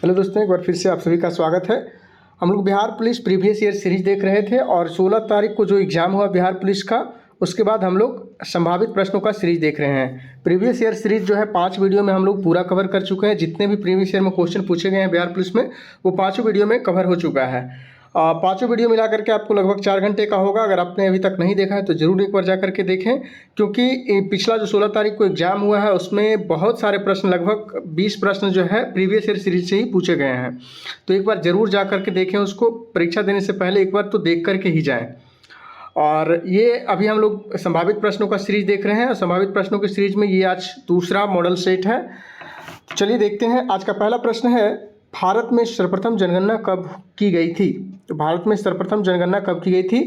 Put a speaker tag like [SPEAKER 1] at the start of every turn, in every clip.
[SPEAKER 1] Hello दोस्तों, एक बार फिर से आप सभी का स्वागत है। हम लोग Bihar police previous year series देख रहे थे और 16 तारीख को जो एग्ज़ाम हुआ बिहार पुलिस का, उसके बाद हम लोग संभावित प्रश्नों का सीरीज देख रहे हैं। प्रीवियस ईयर सीरीज जो है 5 वीडियो में हम लोग पूरा कवर कर चुके हैं। जितने भी प्रीवियस ईयर में क्वेश्चन पूछे गए हैं बिहार पुलिस में, वो 5 वीडियो में कवर हो चुका है। 5 वीडियो मिला करके आपको लगभग 4 घंटे का होगा। अगर आपने अभी तक नहीं देखा है तो ज़रूर एक बार जा करके देखें, क्योंकि पिछला जो 16 तारीख को एग्ज़ाम हुआ है उसमें बहुत सारे प्रश्न, लगभग 20 प्रश्न जो है प्रीवियस ईयर सीरीज से ही पूछे गए हैं। तो एक बार ज़रूर जा करके देखें उसको। परीक्षा देने से पहले एक बार तो देख करके ही जाएँ। और ये अभी हम लोग संभावित प्रश्नों का सीरीज देख रहे हैं और संभावित प्रश्नों की सीरीज में ये आज दूसरा मॉडल सेट है। चलिए देखते हैं। आज का पहला प्रश्न है, भारत में सर्वप्रथम जनगणना कब की गई थी? तो भारत में सर्वप्रथम जनगणना कब की गई थी?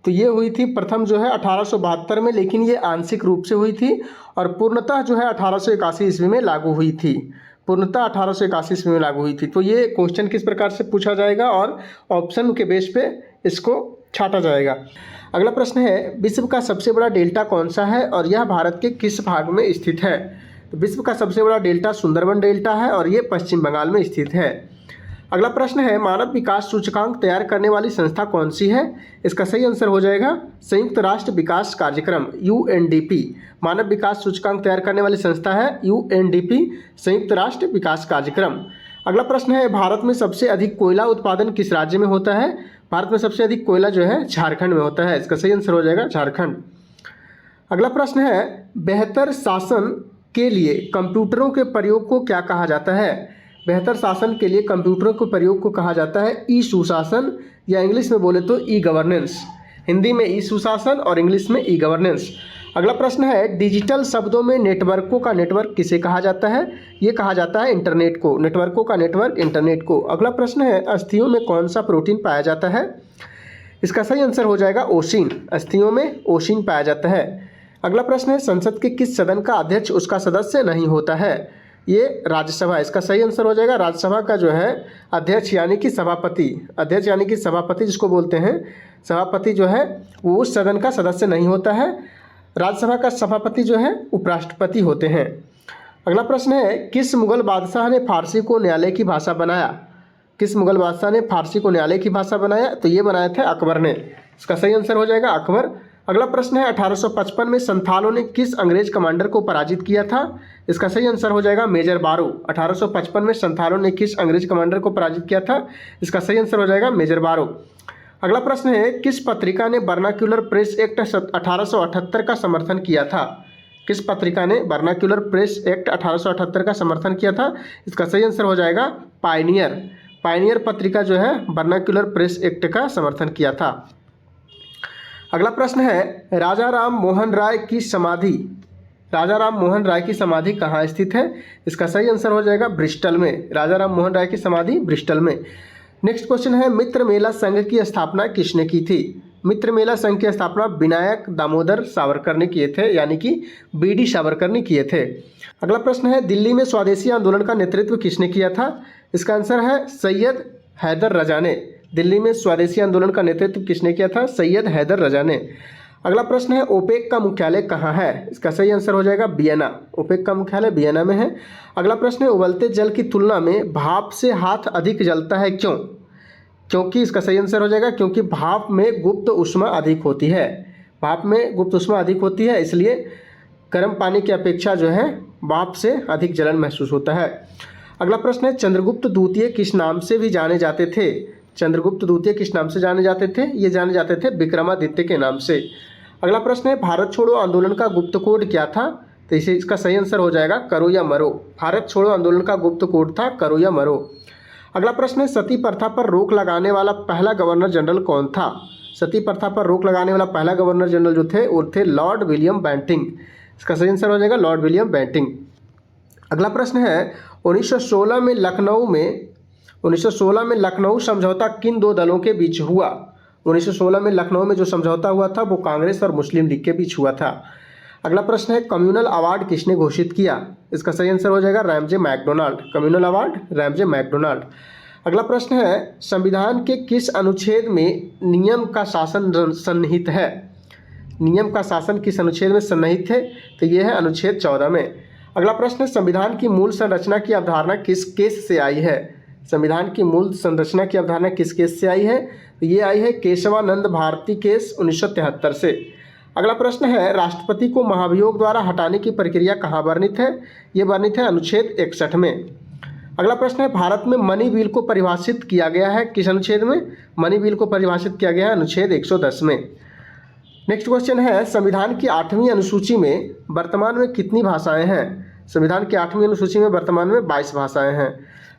[SPEAKER 1] तो ये हुई थी प्रथम जो है 1872 में, लेकिन ये आंशिक रूप से हुई थी और पूर्णतः जो है 1881 ईस्वी में लागू हुई थी। पूर्णतः 1881 ईस्वी में लागू हुई थी। तो ये क्वेश्चन किस प्रकार से पूछा जाएगा और ऑप्शन के बेस पे इसको छाटा जाएगा। अगला प्रश्न है, विश्व का सबसे बड़ा डेल्टा कौन सा है और यह भारत के किस भाग में स्थित है? तो विश्व का सबसे बड़ा डेल्टा सुंदरबन डेल्टा है और ये पश्चिम बंगाल में स्थित है। अगला प्रश्न है, मानव विकास सूचकांक तैयार करने वाली संस्था कौन सी है? इसका सही आंसर हो जाएगा संयुक्त राष्ट्र विकास कार्यक्रम, UNDP। मानव विकास सूचकांक तैयार करने वाली संस्था है UNDP, संयुक्त राष्ट्र विकास कार्यक्रम। अगला प्रश्न है, भारत में सबसे अधिक कोयला उत्पादन किस राज्य में होता है? भारत में सबसे अधिक कोयला जो है झारखंड में होता है। इसका सही आंसर हो जाएगा झारखंड। अगला प्रश्न है, बेहतर शासन के लिए कंप्यूटरों के प्रयोग को क्या कहा जाता है? बेहतर शासन के लिए कंप्यूटरों के प्रयोग को कहा जाता है ई सुशासन, या इंग्लिश में बोले तो ई गवर्नेंस। हिंदी में ई सुशासन और इंग्लिश में ई गवर्नेंस। अगला प्रश्न है, डिजिटल शब्दों में नेटवर्कों का नेटवर्क किसे कहा जाता है? ये कहा जाता है इंटरनेट को। नेटवर्कों का नेटवर्क इंटरनेट को। अगला प्रश्न है, अस्थियों में कौन सा प्रोटीन पाया जाता है? इसका सही आंसर हो जाएगा ओशिन। अस्थियों में ओशिन पाया जाता है। अगला प्रश्न है, संसद के किस सदन का अध्यक्ष उसका सदस्य नहीं होता है? ये राज्यसभा। इसका सही आंसर हो जाएगा राज्यसभा का जो है अध्यक्ष यानी कि सभापति। अध्यक्ष यानी कि सभापति जिसको बोलते हैं, सभापति जो है वो उस सदन का सदस्य नहीं होता है। राज्यसभा का सभापति जो है उपराष्ट्रपति होते हैं। अगला प्रश्न है, किस मुगल बादशाह ने फारसी को न्यायालय की भाषा बनाया? किस मुगल बादशाह ने फारसी को न्यायालय की भाषा बनाया? तो ये बनाए थे अकबर ने। इसका सही आंसर हो जाएगा अकबर। अगला प्रश्न है, 1855 में संथालों ने किस अंग्रेज कमांडर को पराजित किया था? इसका सही आंसर हो जाएगा मेजर बारो। 1855 में संथालों ने किस अंग्रेज कमांडर को पराजित किया था? इसका सही आंसर हो जाएगा मेजर बारो। अगला प्रश्न है, किस पत्रिका ने वर्नाक्युलर प्रेस एक्ट 1878 का समर्थन किया था? किस पत्रिका ने वर्नाक्युलर प्रेस एक्ट 1878 का समर्थन किया था? इसका सही आंसर हो जाएगा पायनियर। पायनियर पत्रिका जो है वर्नाक्युलर प्रेस एक्ट का समर्थन किया था। अगला प्रश्न है, राजा राम मोहन राय की समाधि, राजा राम मोहन राय की समाधि कहाँ स्थित है? इसका सही आंसर हो जाएगा ब्रिस्टल में। राजा राम मोहन राय की समाधि ब्रिस्टल में। नेक्स्ट क्वेश्चन है, मित्र मेला संघ की स्थापना किसने की थी? मित्र मेला संघ की स्थापना विनायक दामोदर सावरकर ने किए थे, यानी कि BD सावरकर ने किए थे। अगला प्रश्न है, दिल्ली में स्वदेशी आंदोलन का नेतृत्व किसने किया था? इसका आंसर है सैयद हैदर रजा ने। दिल्ली में स्वदेशी आंदोलन का नेतृत्व किसने किया था? सैयद हैदर रजा ने। अगला प्रश्न है, ओपेक का मुख्यालय कहाँ है? इसका सही आंसर हो जाएगा वियना। ओपेक का मुख्यालय वियना में है। अगला प्रश्न है, उबलते जल की तुलना में भाप से हाथ अधिक जलता है, क्यों? क्योंकि इसका सही आंसर हो जाएगा क्योंकि भाप में गुप्त ऊष्मा अधिक होती है। भाप में गुप्त ऊष्मा अधिक होती है, इसलिए गर्म पानी की अपेक्षा जो है भाप से अधिक जलन महसूस होता है। अगला प्रश्न है, चंद्रगुप्त द्वितीय किस नाम से भी जाने जाते थे? चंद्रगुप्त द्वितीय किस नाम से जाने जाते थे? ये जाने जाते थे विक्रमादित्य के नाम से। अगला प्रश्न है, भारत छोड़ो आंदोलन का गुप्त कोड क्या था? तो इसका सही आंसर हो जाएगा करो या मरो। भारत छोड़ो आंदोलन का गुप्त कोड था करो या मरो। अगला प्रश्न है, सती प्रथा पर रोक लगाने वाला पहला गवर्नर जनरल कौन था? सती प्रथा पर रोक लगाने वाला पहला गवर्नर जनरल जो थे वो थे लॉर्ड विलियम बेंटिंग। इसका सही आंसर हो जाएगा लॉर्ड विलियम बेंटिंग। अगला प्रश्न है, 1916 में लखनऊ समझौता किन दो दलों के बीच हुआ? 1916 में लखनऊ में जो समझौता हुआ था वो कांग्रेस और मुस्लिम लीग के बीच हुआ था। अगला प्रश्न है, कम्युनल अवार्ड किसने घोषित किया? इसका सही आंसर हो जाएगा Ramsay MacDonald. Communal award Ramsay MacDonald. अगला प्रश्न है, संविधान के किस अनुच्छेद में नियम का शासन सन्निहित है? नियम का शासन किस अनुच्छेद में सन्निहित है? तो ये है अनुच्छेद 14 में। अगला प्रश्न है, संविधान की मूल संरचना की अवधारणा किस केस से आई है? संविधान की मूल संरचना की अवधारणा किस केस से आई है? तो ये आई है केशवानंद भारती केस 1973 से। अगला प्रश्न है, राष्ट्रपति को महाभियोग द्वारा हटाने की प्रक्रिया कहाँ वर्णित है? ये वर्णित है अनुच्छेद 61 में। अगला प्रश्न है, भारत में मनी बिल को परिभाषित किया गया है किस अनुच्छेद में? मनी बिल को परिभाषित किया गया है अनुच्छेद 110 में। नेक्स्ट क्वेश्चन है, संविधान की 8वीं अनुसूची में वर्तमान में कितनी भाषाएं हैं? संविधान की 8वीं अनुसूची में वर्तमान में 22 भाषाएं हैं।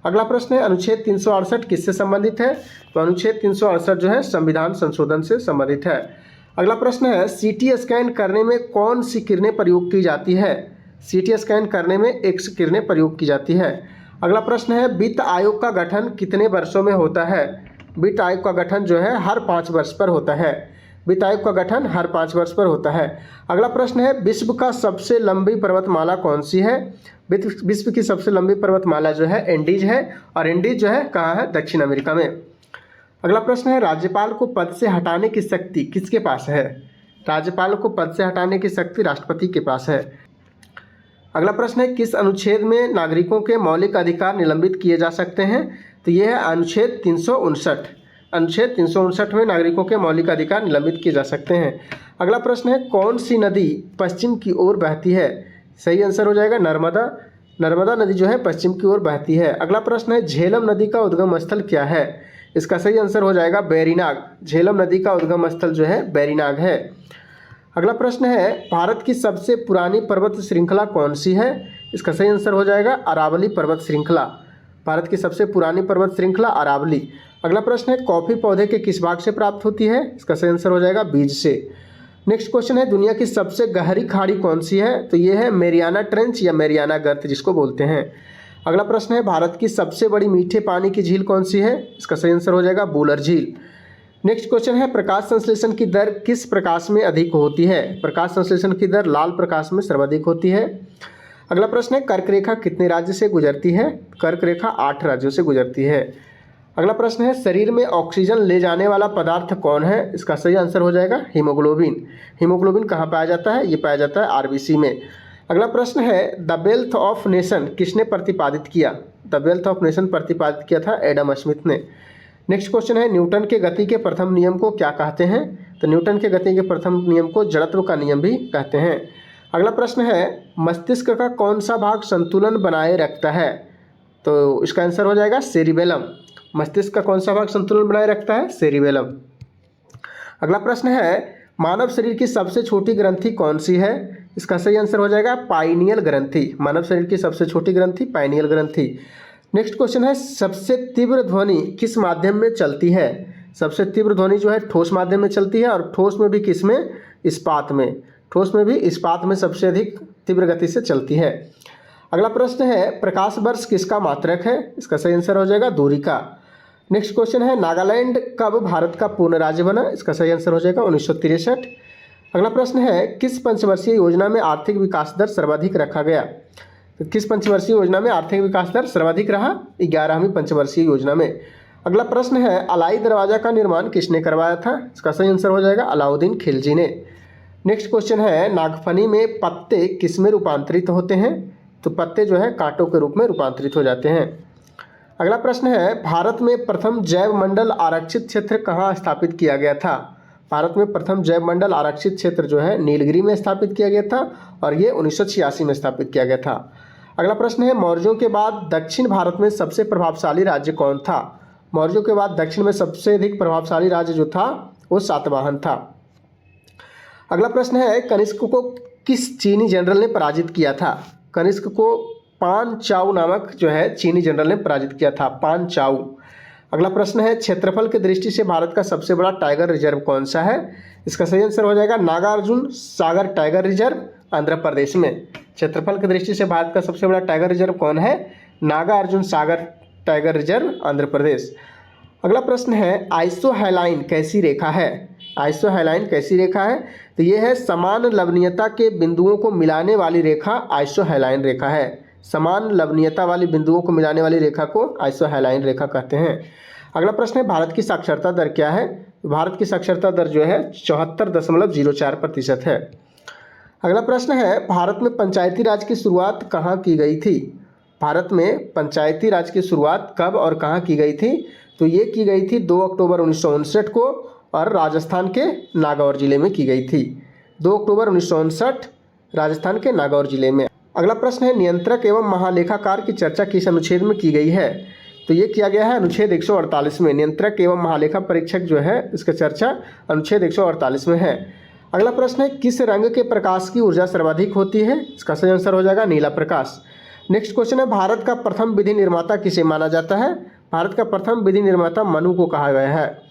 [SPEAKER 1] अगला प्रश्न है, अनुच्छेद 368 किससे संबंधित है? तो अनुच्छेद 368 जो है संविधान संशोधन से संबंधित है। अगला प्रश्न है, सीटी स्कैन करने में कौन सी किरणें प्रयोग की जाती है? सीटी स्कैन करने में एक्स किरणें प्रयोग की जाती है। अगला प्रश्न है, वित्त आयोग का गठन कितने वर्षों में होता है? वित्त आयोग का गठन जो है हर 5 वर्ष पर होता है। वित्त आयोग का गठन हर 5 वर्ष पर होता है। अगला प्रश्न है, विश्व का सबसे लंबी पर्वतमाला कौन सी है? विश्व की सबसे लंबी पर्वतमाला जो है एंडीज है, और एंडीज जो है कहाँ है? दक्षिण अमेरिका में। अगला प्रश्न है, राज्यपाल को पद से हटाने की शक्ति किसके पास है? राज्यपाल को पद से हटाने की शक्ति राष्ट्रपति के पास है। अगला प्रश्न है, किस अनुच्छेद में नागरिकों के मौलिक अधिकार निलंबित किए जा सकते हैं? तो यह है अनुच्छेद 359। अनुच्छेद 359 में नागरिकों के मौलिक अधिकार निलंबित किए जा सकते हैं। अगला प्रश्न है, कौन सी नदी पश्चिम की ओर बहती है? सही आंसर हो जाएगा नर्मदा। नर्मदा नदी जो है पश्चिम की ओर बहती है। अगला प्रश्न है, झेलम नदी का उद्गम स्थल क्या है? इसका सही आंसर हो जाएगा बैरीनाग। झेलम नदी का उद्गम स्थल जो है बैरीनाग है। अगला प्रश्न है, भारत की सबसे पुरानी पर्वत श्रृंखला कौन सी है? इसका सही आंसर हो जाएगा अरावली पर्वत श्रृंखला। भारत की सबसे पुरानी पर्वत श्रृंखला अरावली। अगला प्रश्न है, कॉफ़ी पौधे के किस भाग से प्राप्त होती है? इसका सही आंसर हो जाएगा बीज से। नेक्स्ट क्वेश्चन है, दुनिया की सबसे गहरी खाड़ी कौन सी है? तो ये है मेरियाना ट्रेंच या मेरियाना गर्त जिसको बोलते हैं। अगला प्रश्न है, भारत की सबसे बड़ी मीठे पानी की झील कौन सी है? इसका सही आंसर हो जाएगा वुलर झील। नेक्स्ट क्वेश्चन है, प्रकाश संश्लेषण की दर किस प्रकाश में अधिक होती है? प्रकाश संश्लेषण की दर लाल प्रकाश में सर्वाधिक होती है। अगला प्रश्न है, कर्क रेखा कितने राज्य से गुजरती है? कर्क रेखा 8 राज्यों से गुजरती है। अगला प्रश्न है, शरीर में ऑक्सीजन ले जाने वाला पदार्थ कौन है? इसका सही आंसर हो जाएगा हीमोग्लोबिन। हीमोग्लोबिन कहाँ पाया जाता है? ये पाया जाता है आरबीसी में। अगला प्रश्न है, द वेल्थ ऑफ नेशन किसने प्रतिपादित किया? द वेल्थ ऑफ नेशन प्रतिपादित किया था एडम स्मिथ ने। नेक्स्ट क्वेश्चन है, न्यूटन के गति के प्रथम नियम को क्या कहते हैं? तो न्यूटन के गति के प्रथम नियम को जड़त्व का नियम भी कहते हैं। अगला प्रश्न है, मस्तिष्क का कौन सा भाग संतुलन बनाए रखता है? तो इसका आंसर हो जाएगा सेरिबेलम। मस्तिष्क का कौन सा भाग संतुलन बनाए रखता है? सेरिबेलम। अगला प्रश्न है, मानव शरीर की सबसे छोटी ग्रंथि कौन सी है? इसका सही आंसर हो जाएगा पाइनियल ग्रंथि। मानव शरीर की सबसे छोटी ग्रंथि पाइनियल ग्रंथि। नेक्स्ट क्वेश्चन है, सबसे तीव्र ध्वनि किस माध्यम में चलती है? सबसे तीव्र ध्वनि जो है ठोस माध्यम में चलती है, और ठोस में भी किस में? इस्पात में। ठोस में भी इस्पात में सबसे अधिक तीव्र गति से चलती है। अगला प्रश्न है, प्रकाश वर्ष किसका मात्रक है? इसका सही आंसर हो जाएगा दूरी का। नेक्स्ट क्वेश्चन है, नागालैंड कब भारत का पूर्ण राज्य बना? इसका सही आंसर हो जाएगा 1963। अगला प्रश्न है, किस पंचवर्षीय योजना में आर्थिक विकास दर सर्वाधिक रखा गया? तो किस पंचवर्षीय योजना में आर्थिक विकास दर सर्वाधिक रहा? 11वीं पंचवर्षीय योजना में। अगला प्रश्न है, अलाई दरवाजा का निर्माण किसने करवाया था? इसका सही आंसर हो जाएगा अलाउद्दीन खिलजी ने। नेक्स्ट क्वेश्चन है, नागफनी में पत्ते किस में रूपांतरित होते हैं? तो पत्ते जो है कांटों के रूप में रूपांतरित हो जाते हैं। अगला प्रश्न है, भारत में प्रथम जैव मंडल आरक्षित क्षेत्र कहाँ स्थापित किया गया था? भारत में प्रथम जैव मंडल आरक्षित क्षेत्र जो है नीलगिरी में स्थापित किया गया था, और ये 1986 में स्थापित किया गया था। अगला प्रश्न है, मौर्यों के बाद दक्षिण भारत में सबसे प्रभावशाली राज्य कौन था? मौर्यों के बाद दक्षिण में सबसे अधिक प्रभावशाली राज्य जो था वो सातवाहन था। अगला प्रश्न है, कनिष्क को किस चीनी जनरल ने पराजित किया था? कनिष्क को पान चाउ नामक जो है चीनी जनरल ने पराजित किया था, पान चाउ। अगला प्रश्न है, क्षेत्रफल की दृष्टि से भारत का सबसे बड़ा टाइगर रिजर्व कौन सा है? इसका सही आंसर हो जाएगा नागार्जुन सागर टाइगर रिजर्व, आंध्र प्रदेश में। क्षेत्रफल की दृष्टि से भारत का सबसे बड़ा टाइगर रिजर्व कौन है? Nagarjuna Sagar tiger reserve, Andhra Pradesh. अगला प्रश्न है, आइसोहेलाइन कैसी रेखा है? आइसोहेलाइन कैसी रेखा है? तो ये है समान लवणीयता के बिंदुओं को मिलाने वाली रेखा आइसोहेलाइन रेखा है। समान लवणीयता वाली बिंदुओं को मिलाने वाली रेखा को आइसोहेलाइन रेखा कहते हैं। अगला प्रश्न है, भारत की साक्षरता दर क्या है? भारत की साक्षरता दर जो है 74.04% है। अगला प्रश्न है, भारत में पंचायती राज की शुरुआत कहाँ की गई थी? भारत में पंचायती राज की शुरुआत कब और कहाँ की गई थी? तो ये की गई थी 2 अक्टूबर 1959 को और राजस्थान के नागौर जिले में की गई थी। 2 अक्टूबर 1959 राजस्थान के नागौर जिले में। अगला प्रश्न है, नियंत्रक एवं महालेखाकार की चर्चा किस अनुच्छेद में की गई है? तो ये किया गया है अनुच्छेद 148 में। नियंत्रक एवं महालेखा परीक्षक जो है इसका चर्चा अनुच्छेद 148 में है। अगला प्रश्न है, किस रंग के प्रकाश की ऊर्जा सर्वाधिक होती है? इसका सही आंसर हो जाएगा नीला प्रकाश। नेक्स्ट क्वेश्चन है, भारत का प्रथम विधि निर्माता किसे माना जाता है? भारत का प्रथम विधि निर्माता मनु को कहा गया है।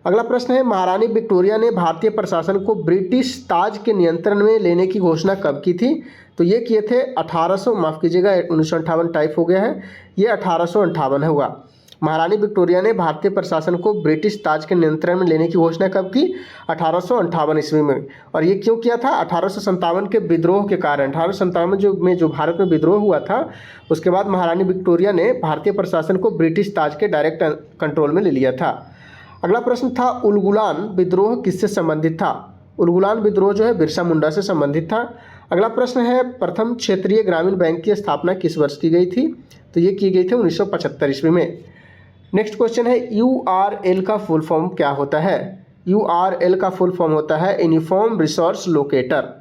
[SPEAKER 1] अगला प्रश्न है, महारानी विक्टोरिया ने भारतीय प्रशासन को ब्रिटिश ताज के नियंत्रण में लेने की घोषणा कब की थी? तो ये किए थे 1958 टाइप हो गया है, ये 1858 होगा। महारानी विक्टोरिया ने भारतीय प्रशासन को ब्रिटिश ताज के नियंत्रण में लेने की घोषणा कब की? 1858 ईस्वी में। और ये क्यों किया था? 1857 के विद्रोह के कारण। 1857 में जो भारत में विद्रोह हुआ था, उसके बाद महारानी विक्टोरिया ने भारतीय प्रशासन को ब्रिटिश ताज के डायरेक्ट कंट्रोल में ले लिया था। अगला प्रश्न था, उलगुलान विद्रोह किससे संबंधित था? उलगुलान विद्रोह जो है बिरसा मुंडा से संबंधित था। अगला प्रश्न है, प्रथम क्षेत्रीय ग्रामीण बैंक की स्थापना किस वर्ष की गई थी? तो ये की गई थी 1975 ईस्वी में। नेक्स्ट क्वेश्चन है, URL का फुल फॉर्म क्या होता है? URL का फुल फॉर्म होता है यूनिफॉर्म रिसोर्स लोकेटर।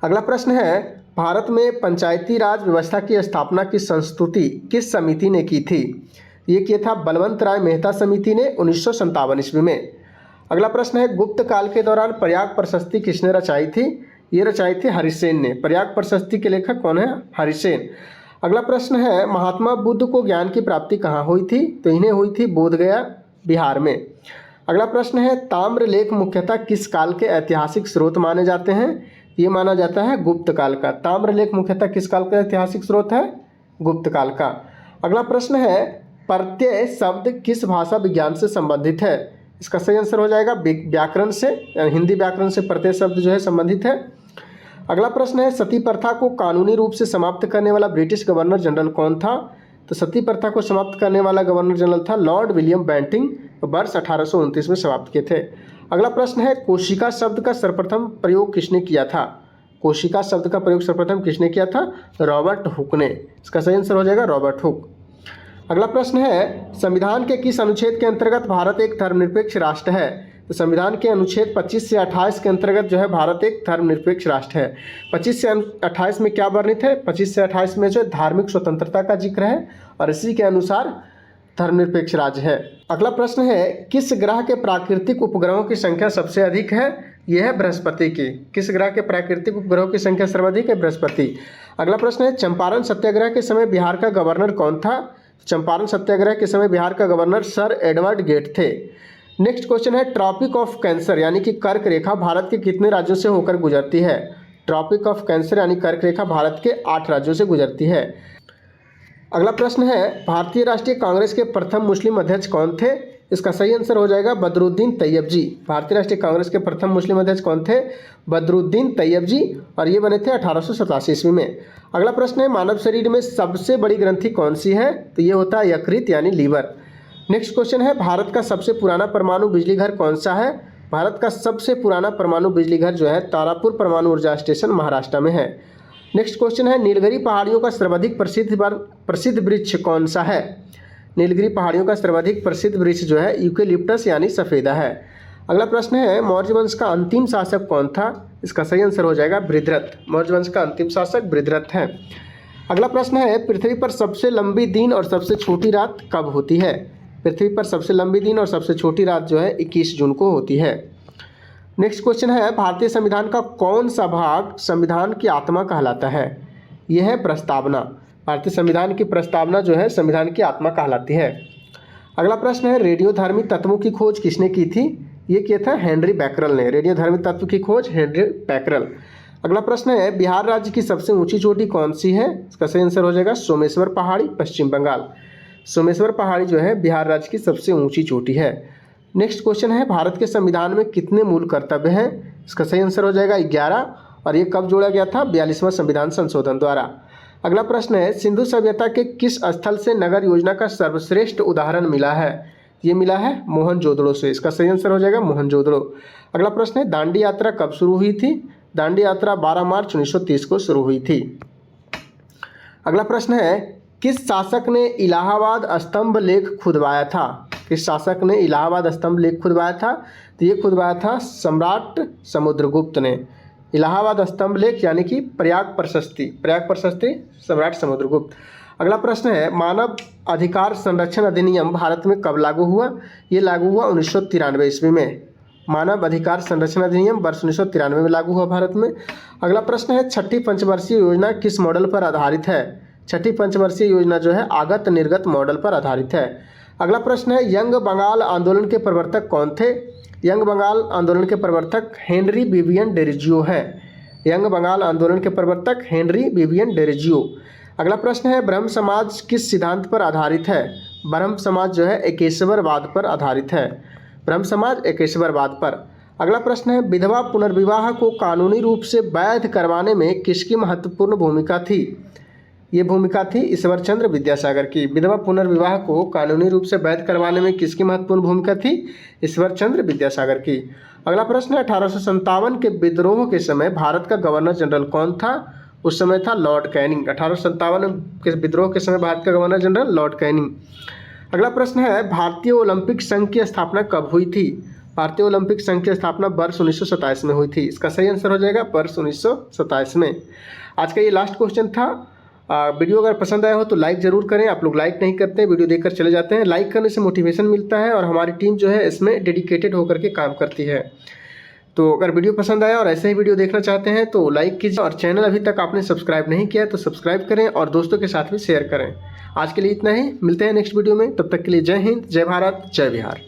[SPEAKER 1] अगला प्रश्न है, भारत में पंचायती राज व्यवस्था की स्थापना की संस्तुति किस समिति ने की थी? ये किया था बलवंत राय मेहता समिति ने 1957 ईस्वी में। अगला प्रश्न है, गुप्त काल के दौरान प्रयाग प्रशस्ति किसने रचाई थी? ये रचाई थी हरिसेन ने। प्रयाग प्रशस्ति के लेखक कौन है? हरिसेन। अगला प्रश्न है, महात्मा बुद्ध को ज्ञान की प्राप्ति कहाँ हुई थी? तो इन्हें हुई थी बोधगया बिहार में। अगला प्रश्न है, ताम्रलेख मुख्यतः किस काल के ऐतिहासिक स्रोत माने जाते हैं? ये माना जाता है गुप्त काल का। ताम्रलेख मुख्यतः किस काल का ऐतिहासिक स्रोत है? गुप्त काल का। अगला प्रश्न है, प्रत्यय शब्द किस भाषा विज्ञान से संबंधित है? इसका सही आंसर हो जाएगा व्याकरण से, हिंदी व्याकरण से प्रत्यय शब्द जो है संबंधित है। अगला प्रश्न है, सती प्रथा को कानूनी रूप से समाप्त करने वाला ब्रिटिश गवर्नर जनरल कौन था? तो सती प्रथा को समाप्त करने वाला गवर्नर जनरल था लॉर्ड विलियम बेंटिंग, वर्ष 1829 में समाप्त किए थे। अगला प्रश्न है, कोशिका शब्द का सर्वप्रथम प्रयोग किसने किया था? कोशिका शब्द का प्रयोग सर्वप्रथम किसने किया था? रॉबर्ट हुक ने। इसका सही आंसर हो जाएगा रॉबर्ट हुक। अगला प्रश्न है, संविधान के किस अनुच्छेद के अंतर्गत भारत एक धर्मनिरपेक्ष राष्ट्र है? तो संविधान के अनुच्छेद 25 से 28 के अंतर्गत जो है भारत एक धर्मनिरपेक्ष राष्ट्र है। 25 से 28 में क्या वर्णित है? 25 से 28 में जो धार्मिक स्वतंत्रता का जिक्र है और इसी के अनुसार धर्मनिरपेक्ष राज्य है। अगला प्रश्न है, किस ग्रह के प्राकृतिक उपग्रहों की संख्या सबसे अधिक है? यह है बृहस्पति की। किस ग्रह के प्राकृतिक उपग्रहों की संख्या सर्वाधिक है? बृहस्पति। अगला प्रश्न है, चंपारण सत्याग्रह के समय बिहार का गवर्नर कौन था? चंपारण सत्याग्रह के समय बिहार का गवर्नर सर एडवर्ड गेट थे। नेक्स्ट क्वेश्चन है, ट्रॉपिक ऑफ कैंसर यानी कि कर्क रेखा भारत के कितने राज्यों से होकर गुजरती है? ट्रॉपिक ऑफ कैंसर यानी कर्क रेखा भारत के 8 राज्यों से गुजरती है। अगला प्रश्न है, भारतीय राष्ट्रीय कांग्रेस के प्रथम मुस्लिम अध्यक्ष कौन थे? इसका सही आंसर हो जाएगा बदरुद्दीन तैयब जी। भारतीय राष्ट्रीय कांग्रेस के प्रथम मुस्लिम अध्यक्ष कौन थे? बदरुद्दीन तैयब जी, और ये बने थे 1887 ईस्वी में। अगला प्रश्न है, मानव शरीर में सबसे बड़ी ग्रंथि कौन सी है? तो ये होता है यकृत यानी लीवर। नेक्स्ट क्वेश्चन है, भारत का सबसे पुराना परमाणु बिजली घर कौन सा है? भारत का सबसे पुराना परमाणु बिजली घर जो है तारापुर परमाणु ऊर्जा स्टेशन महाराष्ट्र में है। नेक्स्ट क्वेश्चन है, नीलगिरी पहाड़ियों का सर्वाधिक प्रसिद्ध वृक्ष कौन सा है? नीलगिरी पहाड़ियों का सर्वाधिक प्रसिद्ध वृक्ष जो है यूकेलिप्टस यानी सफेदा है। अगला प्रश्न है, मौर्य वंश का अंतिम शासक कौन था? इसका सही आंसर हो जाएगा बृहद्रथ। मौर्य वंश का अंतिम शासक बृहद्रथ है। अगला प्रश्न है, पृथ्वी पर सबसे लंबी दिन और सबसे छोटी रात कब होती है? पृथ्वी पर सबसे लंबी दिन और सबसे छोटी रात जो है 21 जून को होती है। नेक्स्ट क्वेश्चन है, भारतीय संविधान का कौन सा भाग संविधान की आत्मा कहलाता है? यह है प्रस्तावना। भारतीय संविधान की प्रस्तावना जो है संविधान की आत्मा कहलाती है। अगला प्रश्न है, रेडियोधर्मी तत्वों की खोज किसने की थी? ये किया था हेनरी बैकरल ने। रेडियोधर्मी तत्व की खोज हेनरी बैकरल। अगला प्रश्न है, बिहार राज्य की सबसे ऊंची चोटी कौन सी है? इसका सही आंसर हो जाएगा सोमेश्वर पहाड़ी, पश्चिम बंगाल। सोमेश्वर पहाड़ी जो है बिहार राज्य की सबसे ऊंची चोटी है। नेक्स्ट क्वेश्चन है, भारत के संविधान में कितने मूल कर्तव्य हैं? इसका सही आंसर हो जाएगा 11, और ये कब जोड़ा गया था? 42वां संविधान संशोधन द्वारा। अगला प्रश्न है, सिंधु सभ्यता के किस स्थल से नगर योजना का सर्वश्रेष्ठ उदाहरण मिला है? ये मिला है मोहनजोदड़ो से। इसका सही आंसर हो जाएगा मोहनजोदड़ो। अगला प्रश्न है, दांडी यात्रा कब शुरू हुई थी? दांडी यात्रा 12 मार्च 1930 को शुरू हुई थी। अगला प्रश्न है, किस शासक ने इलाहाबाद स्तंभ लेख खुदवाया था? किस शासक ने इलाहाबाद स्तंभ लेख खुदवाया था? तो ये खुदवाया था सम्राट समुद्रगुप्त ने। इलाहाबाद स्तंभ लेख यानी कि प्रयाग प्रशस्ति सम्राट समुद्रगुप्त। अगला प्रश्न है, मानव अधिकार संरक्षण अधिनियम भारत में कब लागू हुआ? ये लागू हुआ 1993 ईस्वी में। मानव अधिकार संरक्षण अधिनियम वर्ष 1993 में लागू हुआ भारत में। अगला प्रश्न है, छठी पंचवर्षीय योजना किस मॉडल पर आधारित है? छठी पंचवर्षीय योजना जो है आगत निर्गत मॉडल पर आधारित है। अगला प्रश्न है, यंग बंगाल आंदोलन के प्रवर्तक कौन थे? यंग बंगाल आंदोलन के प्रवर्तक हेनरी विवियन डेरोजियो है। यंग बंगाल आंदोलन के प्रवर्तक हेनरी विवियन डेरोजियो। अगला प्रश्न है, ब्रह्म समाज किस सिद्धांत पर आधारित है? ब्रह्म समाज जो है एकेश्वरवाद पर आधारित है। ब्रह्म समाज एकेश्वरवाद पर। अगला प्रश्न है, विधवा पुनर्विवाह को कानूनी रूप से वैध करवाने में किसकी महत्वपूर्ण भूमिका थी? ये भूमिका थी ईश्वर चंद्र विद्यासागर की। विधवा पुनर्विवाह को कानूनी रूप से वैध करवाने में किसकी महत्वपूर्ण भूमिका थी? ईश्वर चंद्र विद्यासागर की। अगला प्रश्न है, 1857 के विद्रोह के समय भारत का गवर्नर जनरल कौन था? उस समय था लॉर्ड कैनिंग। 1857 के विद्रोह के समय भारत का गवर्नर जनरल लॉर्ड कैनिंग। अगला प्रश्न है, भारतीय ओलंपिक संघ की स्थापना कब हुई थी? भारतीय ओलंपिक संघ की स्थापना वर्ष 1927 में हुई थी। इसका सही आंसर हो जाएगा वर्ष 1927 में। आज का ये लास्ट क्वेश्चन था। वीडियो अगर पसंद आया हो तो लाइक ज़रूर करें। आप लोग लाइक नहीं करते, वीडियो देखकर चले जाते हैं। लाइक करने से मोटिवेशन मिलता है और हमारी टीम जो है इसमें डेडिकेटेड होकर के काम करती है। तो अगर वीडियो पसंद आया और ऐसे ही वीडियो देखना चाहते हैं तो लाइक कीजिए, और चैनल अभी तक आपने सब्सक्राइब नहीं किया तो सब्सक्राइब करें और दोस्तों के साथ भी शेयर करें। आज के लिए इतना ही, मिलते हैं नेक्स्ट वीडियो में। तब तक के लिए जय हिंद, जय भारत, जय बिहार।